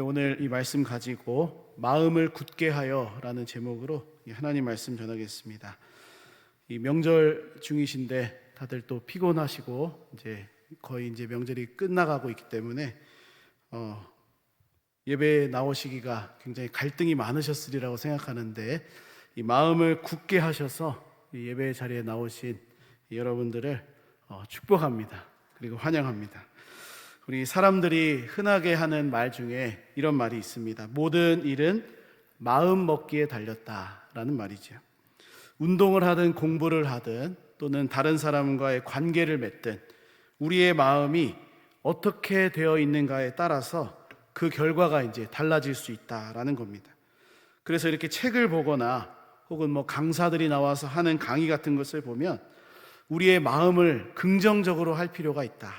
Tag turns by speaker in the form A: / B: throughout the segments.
A: 오늘 이 말씀 가지고 마음을 굳게 하여라는 제목으로 하나님 말씀 전하겠습니다. 이 명절 중이신데 다들 또 피곤하시고 거의 명절이 끝나가고 있기 때문에 예배에 나오시기가 굉장히 갈등이 많으셨으리라고 생각하는데, 이 마음을 굳게 하셔서 이 예배 자리에 나오신 여러분들을 축복합니다. 그리고 환영합니다. 우리 사람들이 흔하게 하는 말 중에 이런 말이 있습니다. 모든 일은 마음 먹기에 달렸다라는 말이죠. 운동을 하든 공부를 하든 또는 다른 사람과의 관계를 맺든 우리의 마음이 어떻게 되어 있는가에 따라서 그 결과가 달라질 수 있다라는 겁니다. 그래서 이렇게 책을 보거나 혹은 강사들이 나와서 하는 강의 같은 것을 보면 우리의 마음을 긍정적으로 할 필요가 있다.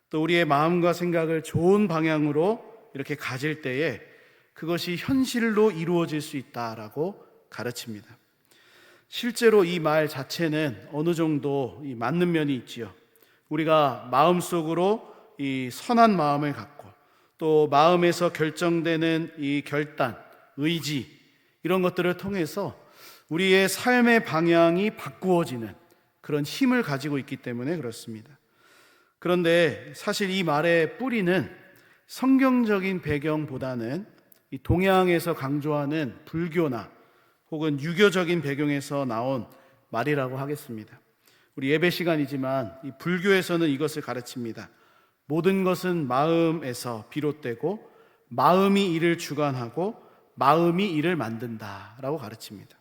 A: 또 우리의 마음과 생각을 좋은 방향으로 이렇게 가질 때에 그것이 현실로 이루어질 수 있다라고 가르칩니다. 실제로 이 말 자체는 어느 정도 맞는 면이 있지요. 우리가 마음속으로 이 선한 마음을 갖고 또 마음에서 결정되는 이 결단, 의지 이런 것들을 통해서 우리의 삶의 방향이 바꾸어지는 그런 힘을 가지고 있기 때문에 그렇습니다. 그런데 사실 이 말의 뿌리는 성경적인 배경보다는 이 동양에서 강조하는 불교나 혹은 유교적인 배경에서 나온 말이라고 하겠습니다. 우리 예배 시간이지만 이 불교에서는 이것을 가르칩니다. 모든 것은 마음에서 비롯되고 마음이 이를 주관하고 마음이 이를 만든다라고 가르칩니다.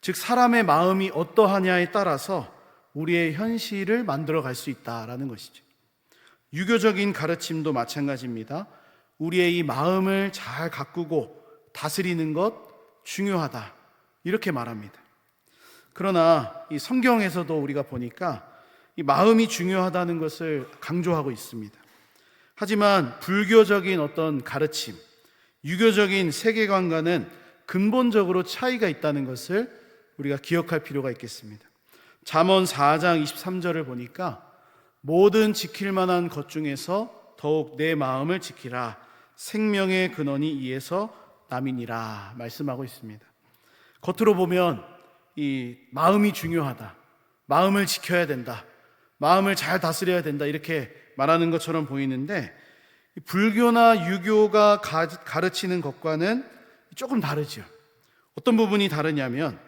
A: 즉 사람의 마음이 어떠하냐에 따라서 우리의 현실을 만들어 갈 수 있다라는 것이죠. 유교적인 가르침도 마찬가지입니다. 우리의 이 마음을 잘 가꾸고 다스리는 것 중요하다, 이렇게 말합니다. 그러나 이 성경에서도 우리가 보니까 이 마음이 중요하다는 것을 강조하고 있습니다. 하지만 불교적인 어떤 가르침, 유교적인 세계관과는 근본적으로 차이가 있다는 것을 우리가 기억할 필요가 있겠습니다. 잠언 4장 23절을 보니까 모든 지킬 만한 것 중에서 더욱 내 마음을 지키라. 생명의 근원이 이에서 남이니라 말씀하고 있습니다. 겉으로 보면 이 마음이 중요하다, 마음을 지켜야 된다, 마음을 잘 다스려야 된다 이렇게 말하는 것처럼 보이는데 불교나 유교가 가르치는 것과는 조금 다르죠. 어떤 부분이 다르냐면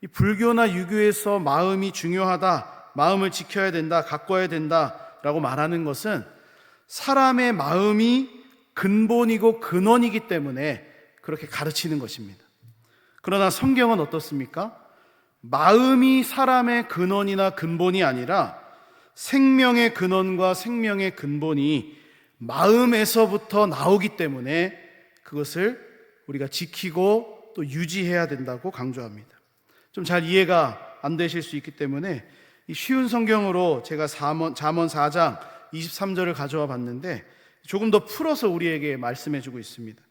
A: 이 불교나 유교에서 마음이 중요하다, 마음을 지켜야 된다, 가꿔야 된다라고 말하는 것은 사람의 마음이 근본이고 근원이기 때문에 그렇게 가르치는 것입니다. 그러나 성경은 어떻습니까? 마음이 사람의 근원이나 근본이 아니라 생명의 근원과 생명의 근본이 마음에서부터 나오기 때문에 그것을 우리가 지키고 또 유지해야 된다고 강조합니다. 좀 잘 이해가 안 되실 수 있기 때문에 이 쉬운 성경으로 제가 잠언 4장 23절을 가져와 봤는데 조금 더 풀어서 우리에게 말씀해 주고 있습니다.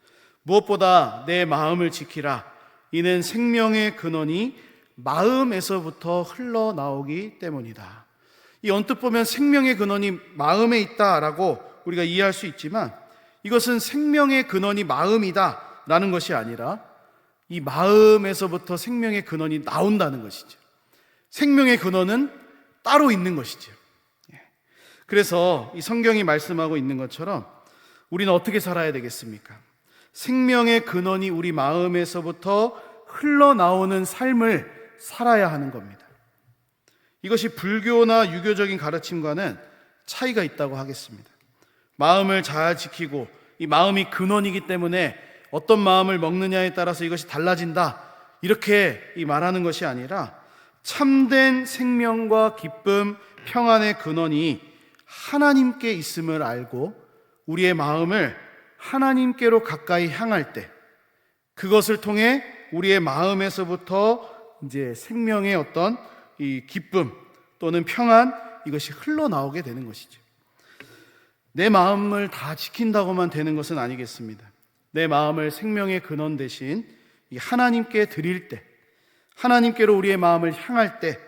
A: 무엇보다 내 마음을 지키라. 이는 생명의 근원이 마음에서부터 흘러나오기 때문이다. 이 언뜻 보면 생명의 근원이 마음에 있다라고 우리가 이해할 수 있지만 이것은 생명의 근원이 마음이다 라는 것이 아니라 이 마음에서부터 생명의 근원이 나온다는 것이죠. 생명의 근원은 따로 있는 것이죠. 그래서 이 성경이 말씀하고 있는 것처럼 우리는 어떻게 살아야 되겠습니까? 생명의 근원이 우리 마음에서부터 흘러나오는 삶을 살아야 하는 겁니다. 이것이 불교나 유교적인 가르침과는 차이가 있다고 하겠습니다. 마음을 잘 지키고 이 마음이 근원이기 때문에 어떤 마음을 먹느냐에 따라서 이것이 달라진다, 이렇게 말하는 것이 아니라 참된 생명과 기쁨, 평안의 근원이 하나님께 있음을 알고 우리의 마음을 하나님께로 가까이 향할 때 그것을 통해 우리의 마음에서부터 생명의 어떤 이 기쁨 또는 평안, 이것이 흘러나오게 되는 것이죠. 내 마음을 다 지킨다고만 되는 것은 아니겠습니다. 내 마음을 생명의 근원 대신 하나님께 드릴 때, 하나님께로 우리의 마음을 향할 때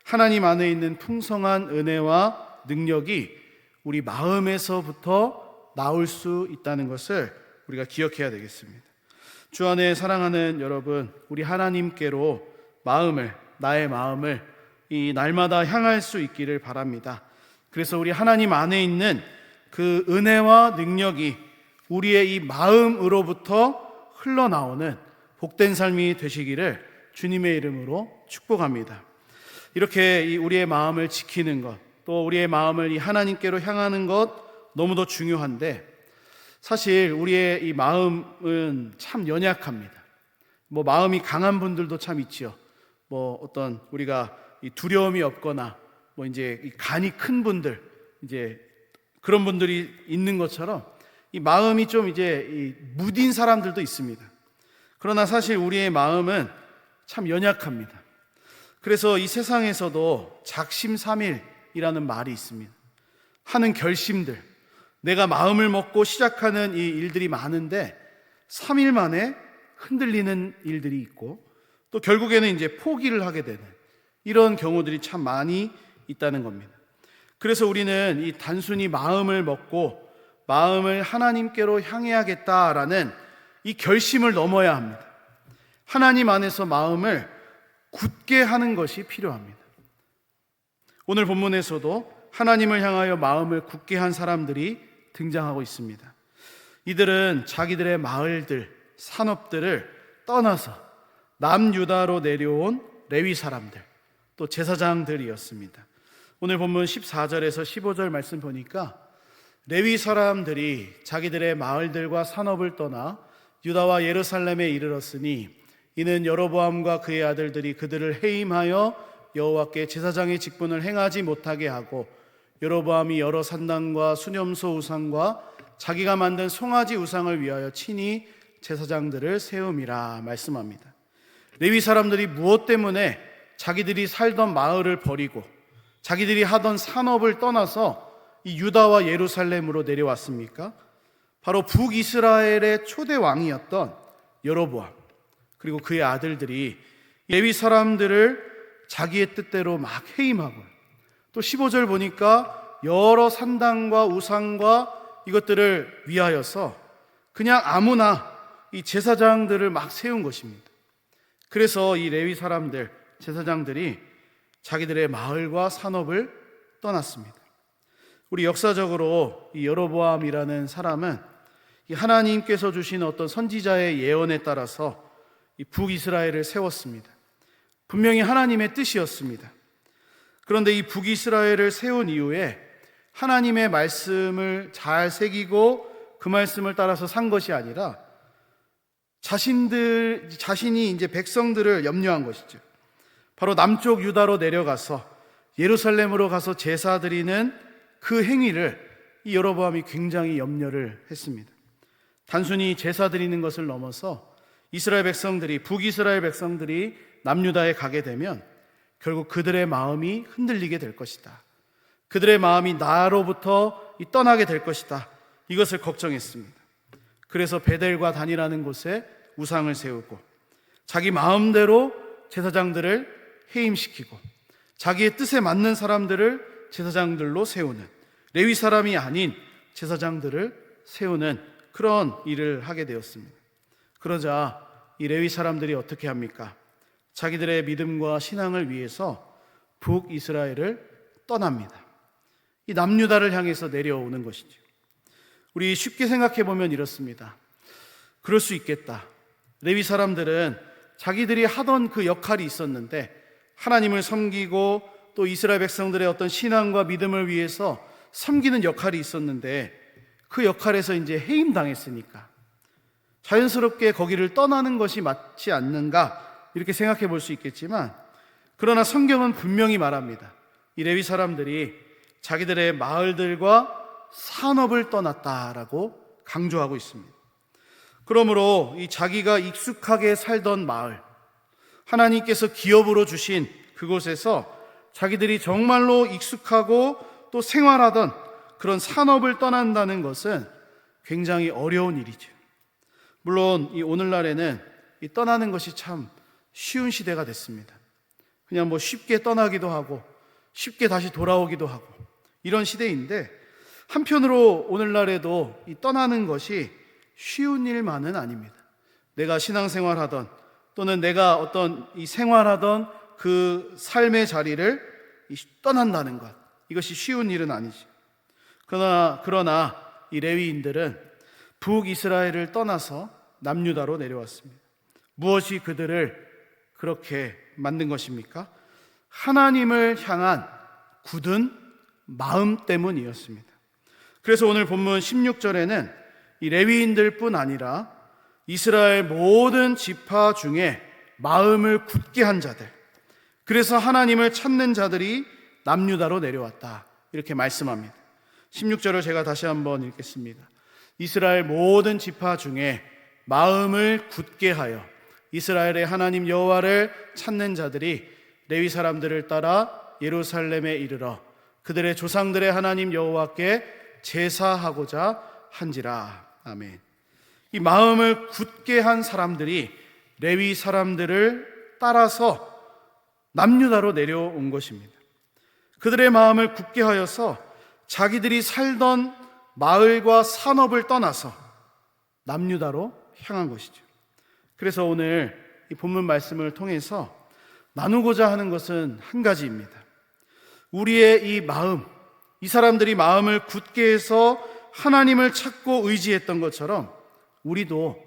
A: 하나님 안에 있는 풍성한 은혜와 능력이 우리 마음에서부터 나올 수 있다는 것을 우리가 기억해야 되겠습니다. 주 안에 사랑하는 여러분, 우리 하나님께로 나의 마음을 이 날마다 향할 수 있기를 바랍니다. 그래서 우리 하나님 안에 있는 그 은혜와 능력이 우리의 이 마음으로부터 흘러나오는 복된 삶이 되시기를 주님의 이름으로 축복합니다. 이렇게 우리의 마음을 지키는 것, 또 우리의 마음을 이 하나님께로 향하는 것 너무도 중요한데, 사실 우리의 이 마음은 참 연약합니다. 마음이 강한 분들도 참 있지요. 어떤 우리가 이 두려움이 없거나 이제 이 간이 큰 분들, 이제 그런 분들이 있는 것처럼 이 마음이 좀 이제 이 무딘 사람들도 있습니다. 그러나 사실 우리의 마음은 참 연약합니다. 그래서 이 세상에서도 작심삼일이라는 말이 있습니다. 하는 결심들, 내가 마음을 먹고 시작하는 이 일들이 많은데 3일 만에 흔들리는 일들이 있고, 또 결국에는 이제 포기를 하게 되는 이런 경우들이 참 많이 있다는 겁니다. 그래서 우리는 이 단순히 마음을 먹고 마음을 하나님께로 향해야겠다라는 이 결심을 넘어야 합니다. 하나님 안에서 마음을 굳게 하는 것이 필요합니다. 오늘 본문에서도 하나님을 향하여 마음을 굳게 한 사람들이 등장하고 있습니다. 이들은 자기들의 마을들, 산업들을 떠나서 남유다로 내려온 레위 사람들, 또 제사장들이었습니다. 오늘 본문 14절에서 15절 말씀 보니까 레위 사람들이 자기들의 마을들과 산업을 떠나 유다와 예루살렘에 이르렀으니 이는 여로보암과 그의 아들들이 그들을 해임하여 여호와께 제사장의 직분을 행하지 못하게 하고, 여로보암이 여러 산당과 수념소 우상과 자기가 만든 송아지 우상을 위하여 친히 제사장들을 세움이라 말씀합니다. 레위 사람들이 무엇 때문에 자기들이 살던 마을을 버리고 자기들이 하던 산업을 떠나서 이 유다와 예루살렘으로 내려왔습니까? 바로 북이스라엘의 초대 왕이었던 여로보암, 그리고 그의 아들들이 레위 사람들을 자기의 뜻대로 막 해임하고, 또 15절 보니까 여러 산당과 우상과 이것들을 위하여서 그냥 아무나 이 제사장들을 막 세운 것입니다. 그래서 이 레위 사람들, 제사장들이 자기들의 마을과 산업을 떠났습니다. 우리 역사적으로 이 여로보암이라는 사람은 이 하나님께서 주신 어떤 선지자의 예언에 따라서 이 북이스라엘을 세웠습니다. 분명히 하나님의 뜻이었습니다. 그런데 이 북이스라엘을 세운 이후에 하나님의 말씀을 잘 새기고 그 말씀을 따라서 산 것이 아니라 자신이 이제 백성들을 염려한 것이죠. 바로 남쪽 유다로 내려가서 예루살렘으로 가서 제사 드리는 그 행위를 이 여로보암이 굉장히 염려를 했습니다. 단순히 제사 드리는 것을 넘어서 북이스라엘 백성들이 남유다에 가게 되면 결국 그들의 마음이 흔들리게 될 것이다. 그들의 마음이 나로부터 떠나게 될 것이다. 이것을 걱정했습니다. 그래서 베델과 단이라는 곳에 우상을 세우고 자기 마음대로 제사장들을 해임시키고 자기의 뜻에 맞는 사람들을 제사장들로 세우는, 레위 사람이 아닌 제사장들을 세우는 그런 일을 하게 되었습니다. 그러자 이 레위 사람들이 어떻게 합니까? 자기들의 믿음과 신앙을 위해서 북이스라엘을 떠납니다. 이 남유다를 향해서 내려오는 것이죠. 우리 쉽게 생각해 보면 이렇습니다. 그럴 수 있겠다. 레위 사람들은 자기들이 하던 그 역할이 있었는데, 하나님을 섬기고 또 이스라엘 백성들의 어떤 신앙과 믿음을 위해서 섬기는 역할이 있었는데 그 역할에서 이제 해임당했으니까 자연스럽게 거기를 떠나는 것이 맞지 않는가, 이렇게 생각해 볼 수 있겠지만, 그러나 성경은 분명히 말합니다. 이 레위 사람들이 자기들의 마을들과 산업을 떠났다라고 강조하고 있습니다. 그러므로 이 자기가 익숙하게 살던 마을, 하나님께서 기업으로 주신 그곳에서 자기들이 정말로 익숙하고 또 생활하던 그런 산업을 떠난다는 것은 굉장히 어려운 일이죠. 물론 이 오늘날에는 이 떠나는 것이 참 쉬운 시대가 됐습니다. 그냥 쉽게 떠나기도 하고 쉽게 다시 돌아오기도 하고 이런 시대인데, 한편으로 오늘날에도 이 떠나는 것이 쉬운 일만은 아닙니다. 내가 신앙생활하던 또는 내가 어떤 이 생활하던 그 삶의 자리를 떠난다는 것, 이것이 쉬운 일은 아니지. 그러나 이 레위인들은 북이스라엘을 떠나서 남유다로 내려왔습니다. 무엇이 그들을 그렇게 만든 것입니까? 하나님을 향한 굳은 마음 때문이었습니다. 그래서 오늘 본문 16절에는 이 레위인들뿐 아니라 이스라엘 모든 지파 중에 마음을 굳게 한 자들, 그래서 하나님을 찾는 자들이 남유다로 내려왔다, 이렇게 말씀합니다. 16절을 제가 다시 한번 읽겠습니다. 이스라엘 모든 지파 중에 마음을 굳게 하여 이스라엘의 하나님 여호와를 찾는 자들이 레위 사람들을 따라 예루살렘에 이르러 그들의 조상들의 하나님 여호와께 제사하고자 한지라. 아멘. 이 마음을 굳게 한 사람들이 레위 사람들을 따라서 남유다로 내려온 것입니다. 그들의 마음을 굳게 하여서 자기들이 살던 마을과 산업을 떠나서 남유다로 향한 것이죠. 그래서 오늘 이 본문 말씀을 통해서 나누고자 하는 것은 한 가지입니다. 우리의 이 마음, 이 사람들이 마음을 굳게 해서 하나님을 찾고 의지했던 것처럼 우리도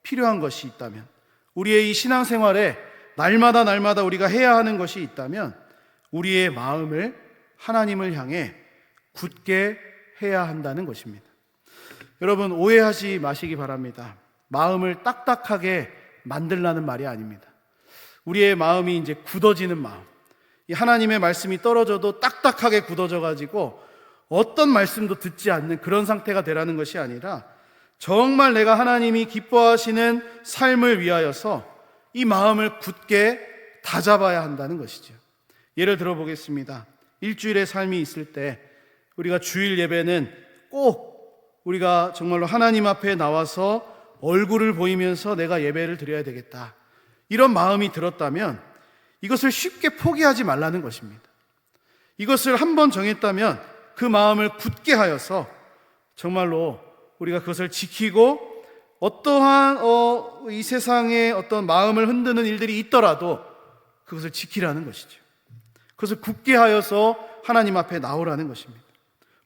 A: 필요한 것이 있다면, 우리의 이 신앙생활에 날마다 우리가 해야 하는 것이 있다면 우리의 마음을 하나님을 향해 굳게 해야 한다는 것입니다. 여러분, 오해하지 마시기 바랍니다. 마음을 딱딱하게 만들라는 말이 아닙니다. 우리의 마음이 이제 굳어지는 마음, 이 하나님의 말씀이 떨어져도 딱딱하게 굳어져 가지고 어떤 말씀도 듣지 않는 그런 상태가 되라는 것이 아니라 정말 내가 하나님이 기뻐하시는 삶을 위하여서 이 마음을 굳게 다잡아야 한다는 것이죠. 예를 들어 보겠습니다. 일주일의 삶이 있을 때 우리가 주일 예배는 꼭 우리가 정말로 하나님 앞에 나와서 얼굴을 보이면서 내가 예배를 드려야 되겠다, 이런 마음이 들었다면 이것을 쉽게 포기하지 말라는 것입니다. 이것을 한번 정했다면 그 마음을 굳게 하여서 정말로 우리가 그것을 지키고 어떠한 이 세상에 어떤 마음을 흔드는 일들이 있더라도 그것을 지키라는 것이죠. 그것을 굳게 하여서 하나님 앞에 나오라는 것입니다.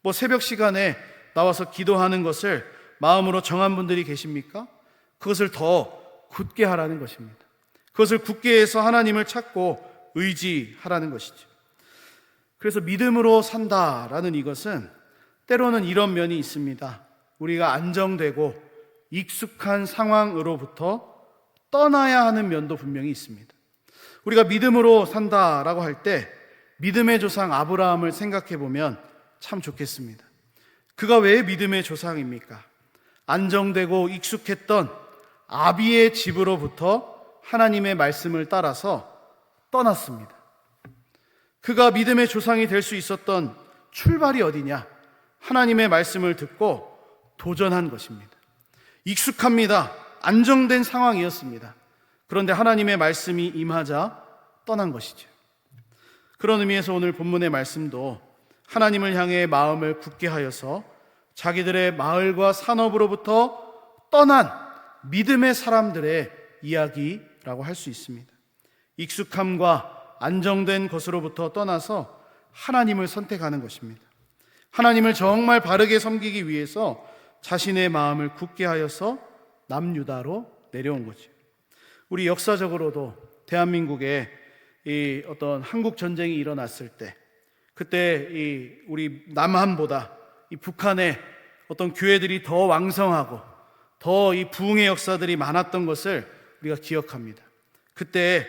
A: 뭐 새벽 시간에 나와서 기도하는 것을 마음으로 정한 분들이 계십니까? 그것을 더 굳게 하라는 것입니다. 그것을 굳게 해서 하나님을 찾고 의지하라는 것이죠. 그래서 믿음으로 산다라는 이것은 때로는 이런 면이 있습니다. 우리가 안정되고 익숙한 상황으로부터 떠나야 하는 면도 분명히 있습니다. 우리가 믿음으로 산다라고 할 때 믿음의 조상 아브라함을 생각해 보면 참 좋겠습니다. 그가 왜 믿음의 조상입니까? 안정되고 익숙했던 아비의 집으로부터 하나님의 말씀을 따라서 떠났습니다. 그가 믿음의 조상이 될 수 있었던 출발이 어디냐? 하나님의 말씀을 듣고 도전한 것입니다. 익숙합니다. 안정된 상황이었습니다. 그런데 하나님의 말씀이 임하자 떠난 것이죠. 그런 의미에서 오늘 본문의 말씀도 하나님을 향해 마음을 굳게 하여서 자기들의 마을과 산업으로부터 떠난 믿음의 사람들의 이야기라고 할 수 있습니다. 익숙함과 안정된 것으로부터 떠나서 하나님을 선택하는 것입니다. 하나님을 정말 바르게 섬기기 위해서 자신의 마음을 굳게 하여서 남유다로 내려온 거죠. 우리 역사적으로도 대한민국에 이 어떤 한국 전쟁이 일어났을 때, 그때 우리 남한보다 이 북한의 어떤 교회들이 더 왕성하고 더 이 부흥의 역사들이 많았던 것을 우리가 기억합니다. 그때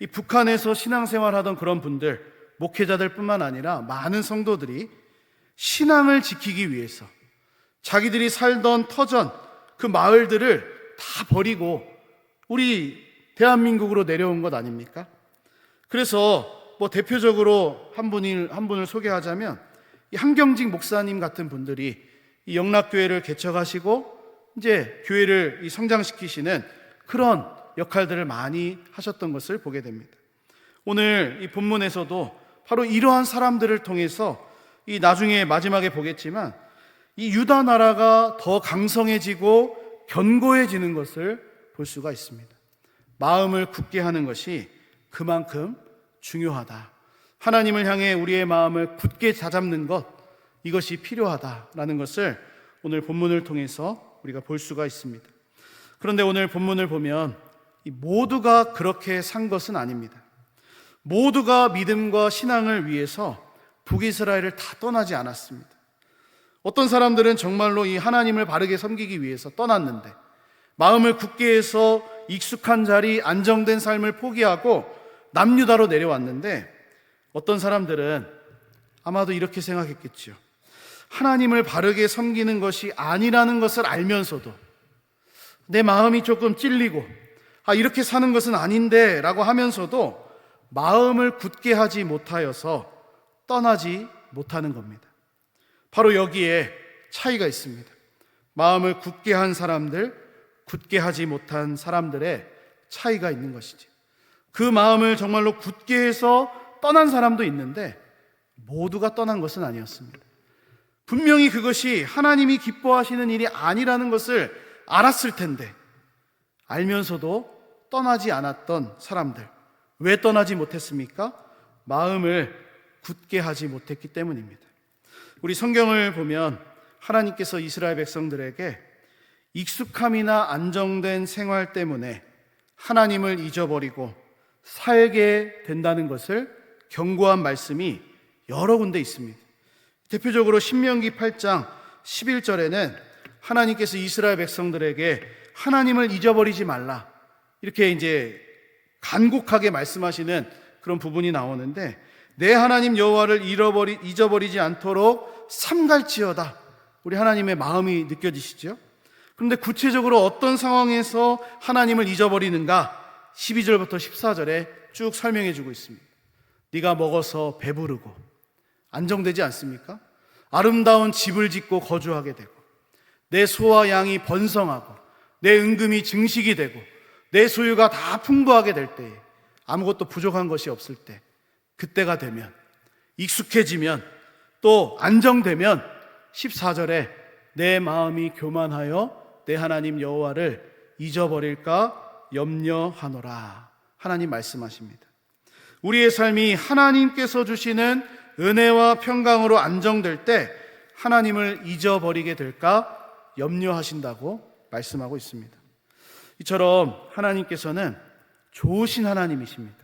A: 이 북한에서 신앙생활하던 그런 분들, 목회자들뿐만 아니라 많은 성도들이 신앙을 지키기 위해서 자기들이 살던 터전, 그 마을들을 다 버리고 우리 대한민국으로 내려온 것 아닙니까? 그래서 뭐 대표적으로 한 분을 소개하자면 이 한경직 목사님 같은 분들이 이 영락교회를 개척하시고 이제 교회를 성장시키시는 그런 역할들을 많이 하셨던 것을 보게 됩니다. 오늘 이 본문에서도 바로 이러한 사람들을 통해서 이 나중에 마지막에 보겠지만 이 유다 나라가 더 강성해지고 견고해지는 것을 볼 수가 있습니다. 마음을 굳게 하는 것이 그만큼 중요하다. 하나님을 향해 우리의 마음을 굳게 다잡는 것, 이것이 필요하다라는 것을 오늘 본문을 통해서 우리가 볼 수가 있습니다. 그런데 오늘 본문을 보면 모두가 그렇게 산 것은 아닙니다. 모두가 믿음과 신앙을 위해서 북이스라엘을 다 떠나지 않았습니다. 어떤 사람들은 정말로 이 하나님을 바르게 섬기기 위해서 떠났는데 마음을 굳게 해서 익숙한 자리, 안정된 삶을 포기하고 남유다로 내려왔는데, 어떤 사람들은 아마도 이렇게 생각했겠죠. 하나님을 바르게 섬기는 것이 아니라는 것을 알면서도 내 마음이 조금 찔리고 이렇게 사는 것은 아닌데 라고 하면서도 마음을 굳게 하지 못하여서 떠나지 못하는 겁니다. 바로 여기에 차이가 있습니다. 마음을 굳게 한 사람들, 굳게 하지 못한 사람들의 차이가 있는 것이지. 그 마음을 정말로 굳게 해서 떠난 사람도 있는데 모두가 떠난 것은 아니었습니다. 분명히 그것이 하나님이 기뻐하시는 일이 아니라는 것을 알았을 텐데 알면서도 떠나지 않았던 사람들, 왜 떠나지 못했습니까? 마음을 굳게 하지 못했기 때문입니다. 우리 성경을 보면 하나님께서 이스라엘 백성들에게 익숙함이나 안정된 생활 때문에 하나님을 잊어버리고 살게 된다는 것을 경고한 말씀이 여러 군데 있습니다. 대표적으로 신명기 8장 11절에는 하나님께서 이스라엘 백성들에게 하나님을 잊어버리지 말라, 이렇게 이제 간곡하게 말씀하시는 그런 부분이 나오는데, 내 하나님 여호와를 잊어버리지 않도록 삼갈지어다. 우리 하나님의 마음이 느껴지시죠? 그런데 구체적으로 어떤 상황에서 하나님을 잊어버리는가 12절부터 14절에 쭉 설명해 주고 있습니다. 네가 먹어서 배부르고 안정되지 않습니까? 아름다운 집을 짓고 거주하게 되고 내 소와 양이 번성하고 내 은금이 증식이 되고 내 소유가 다 풍부하게 될 때에, 아무것도 부족한 것이 없을 때, 그때가 되면, 익숙해지면, 또 안정되면 14절에 내 마음이 교만하여 내 하나님 여호와를 잊어버릴까 염려하노라, 하나님 말씀하십니다. 우리의 삶이 하나님께서 주시는 은혜와 평강으로 안정될 때 하나님을 잊어버리게 될까 염려하신다고 말씀하고 있습니다. 이처럼 하나님께서는 좋으신 하나님이십니다.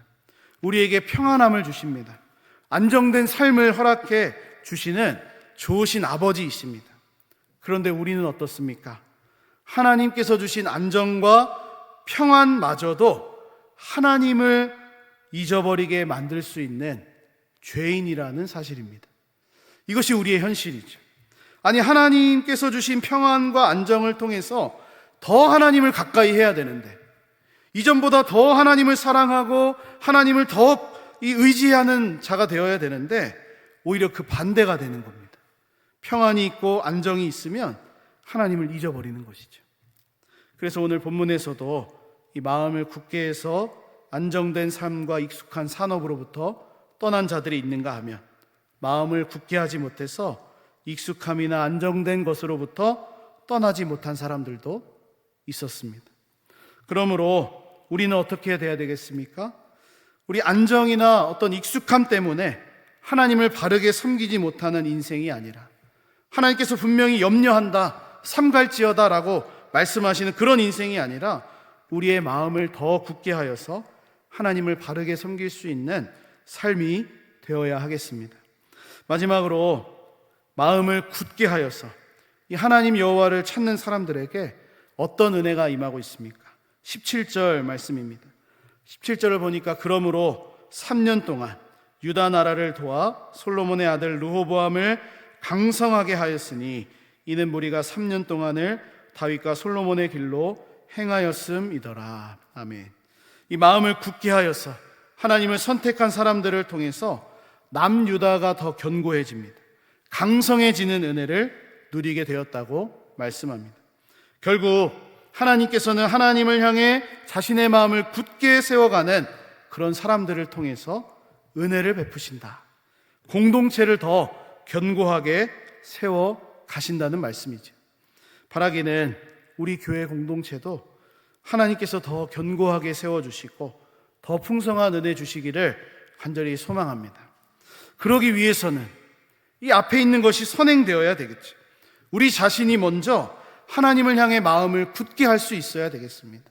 A: 우리에게 평안함을 주십니다. 안정된 삶을 허락해 주시는 좋으신 아버지이십니다. 그런데 우리는 어떻습니까? 하나님께서 주신 안정과 평안마저도 하나님을 잊어버리게 만들 수 있는 죄인이라는 사실입니다. 이것이 우리의 현실이죠. 아니, 하나님께서 주신 평안과 안정을 통해서 더 하나님을 가까이 해야 되는데, 이전보다 더 하나님을 사랑하고 하나님을 더 의지하는 자가 되어야 되는데 오히려 그 반대가 되는 겁니다. 평안이 있고 안정이 있으면 하나님을 잊어버리는 것이죠. 그래서 오늘 본문에서도 이 마음을 굳게 해서 안정된 삶과 익숙한 산업으로부터 떠난 자들이 있는가 하면, 마음을 굳게 하지 못해서 익숙함이나 안정된 것으로부터 떠나지 못한 사람들도 있었습니다. 그러므로 우리는 어떻게 돼야 되겠습니까? 우리 안정이나 어떤 익숙함 때문에 하나님을 바르게 섬기지 못하는 인생이 아니라, 하나님께서 분명히 염려한다, 삼갈지어다 라고 말씀하시는 그런 인생이 아니라 우리의 마음을 더 굳게 하여서 하나님을 바르게 섬길 수 있는 삶이 되어야 하겠습니다. 마지막으로 마음을 굳게 하여서 이 하나님 여호와를 찾는 사람들에게 어떤 은혜가 임하고 있습니까? 17절 말씀입니다. 17절을 보니까 그러므로 3년 동안 유다 나라를 도와 솔로몬의 아들 르호보암을 강성하게 하였으니 이는 무리가 3년 동안을 다윗과 솔로몬의 길로 행하였음이더라. 아멘. 이 마음을 굳게 하여서 하나님을 선택한 사람들을 통해서 남유다가 더 견고해집니다. 강성해지는 은혜를 누리게 되었다고 말씀합니다. 결국 하나님께서는 하나님을 향해 자신의 마음을 굳게 세워가는 그런 사람들을 통해서 은혜를 베푸신다. 공동체를 더 견고하게 세워 가신다는 말씀이죠. 바라기는 우리 교회 공동체도 하나님께서 더 견고하게 세워주시고 더 풍성한 은혜 주시기를 간절히 소망합니다. 그러기 위해서는 이 앞에 있는 것이 선행되어야 되겠죠. 우리 자신이 먼저 하나님을 향해 마음을 굳게 할 수 있어야 되겠습니다.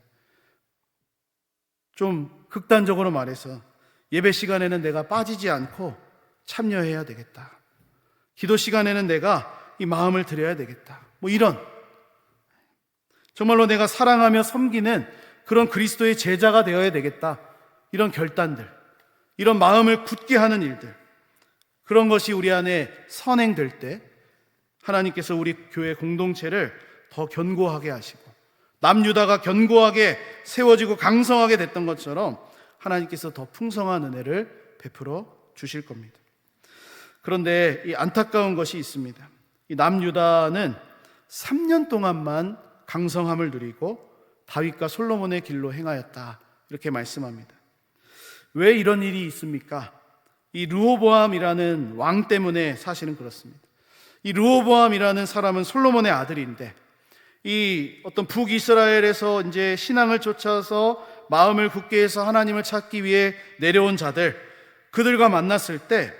A: 좀 극단적으로 말해서 예배 시간에는 내가 빠지지 않고 참여해야 되겠다. 기도 시간에는 내가 이 마음을 드려야 되겠다. 이런 정말로 내가 사랑하며 섬기는 그런 그리스도의 제자가 되어야 되겠다. 이런 결단들, 이런 마음을 굳게 하는 일들, 그런 것이 우리 안에 선행될 때 하나님께서 우리 교회 공동체를 더 견고하게 하시고 남유다가 견고하게 세워지고 강성하게 됐던 것처럼 하나님께서 더 풍성한 은혜를 베풀어 주실 겁니다. 그런데 이 안타까운 것이 있습니다. 이 남유다는 3년 동안만 강성함을 누리고 다윗과 솔로몬의 길로 행하였다, 이렇게 말씀합니다. 왜 이런 일이 있습니까? 이 르호보암이라는 왕 때문에 사실은 그렇습니다. 이 르호보암이라는 사람은 솔로몬의 아들인데 이 어떤 북이스라엘에서 이제 신앙을 쫓아서 마음을 굳게 해서 하나님을 찾기 위해 내려온 자들, 그들과 만났을 때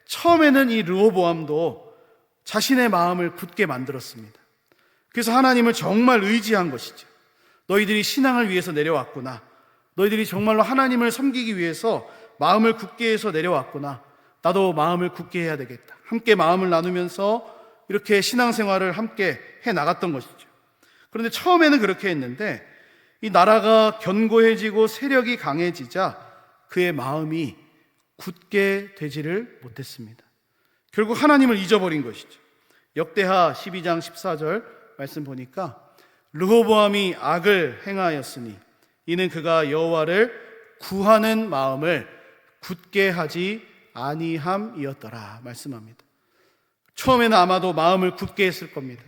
A: 처음에는 이 르호보암도 자신의 마음을 굳게 만들었습니다. 그래서 하나님을 정말 의지한 것이죠. 너희들이 신앙을 위해서 내려왔구나. 너희들이 정말로 하나님을 섬기기 위해서 마음을 굳게 해서 내려왔구나. 나도 마음을 굳게 해야 되겠다. 함께 마음을 나누면서 이렇게 신앙생활을 함께 해 나갔던 것이죠. 그런데 처음에는 그렇게 했는데 이 나라가 견고해지고 세력이 강해지자 그의 마음이 굳게 되지를 못했습니다. 결국 하나님을 잊어버린 것이죠. 역대하 12장 14절 말씀 보니까 르호보암이 악을 행하였으니 이는 그가 여호와를 구하는 마음을 굳게 하지 아니함이었더라 말씀합니다. 처음에는 아마도 마음을 굳게 했을 겁니다.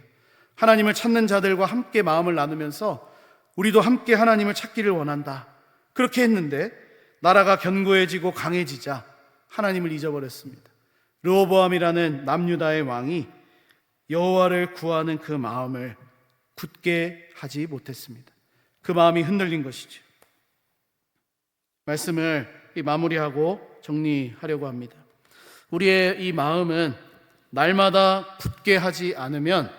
A: 하나님을 찾는 자들과 함께 마음을 나누면서 우리도 함께 하나님을 찾기를 원한다, 그렇게 했는데 나라가 견고해지고 강해지자 하나님을 잊어버렸습니다. 르호보암이라는 남유다의 왕이 여호와를 구하는 그 마음을 굳게 하지 못했습니다. 그 마음이 흔들린 것이죠. 말씀을 마무리하고 정리하려고 합니다. 우리의 이 마음은 날마다 굳게 하지 않으면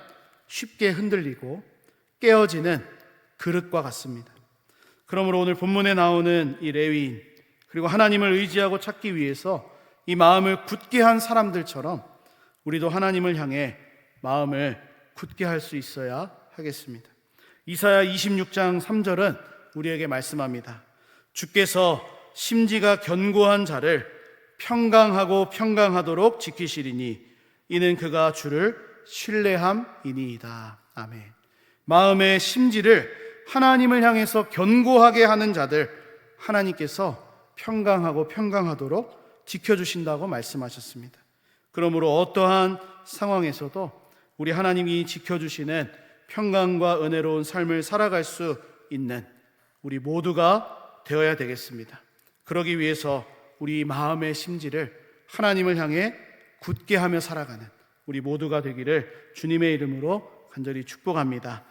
A: 쉽게 흔들리고 깨어지는 그릇과 같습니다. 그러므로 오늘 본문에 나오는 이 레위인, 그리고 하나님을 의지하고 찾기 위해서 이 마음을 굳게 한 사람들처럼 우리도 하나님을 향해 마음을 굳게 할 수 있어야 하겠습니다. 이사야 26장 3절은 우리에게 말씀합니다. 주께서 심지가 견고한 자를 평강하고 평강하도록 지키시리니 이는 그가 주를 신뢰함이니이다. 아멘. 마음의 심지를 하나님을 향해서 견고하게 하는 자들 하나님께서 평강하고 평강하도록 지켜주신다고 말씀하셨습니다. 그러므로 어떠한 상황에서도 우리 하나님이 지켜주시는 평강과 은혜로운 삶을 살아갈 수 있는 우리 모두가 되어야 되겠습니다. 그러기 위해서 우리 마음의 심지를 하나님을 향해 굳게 하며 살아가는 우리 모두가 되기를 주님의 이름으로 간절히 축복합니다.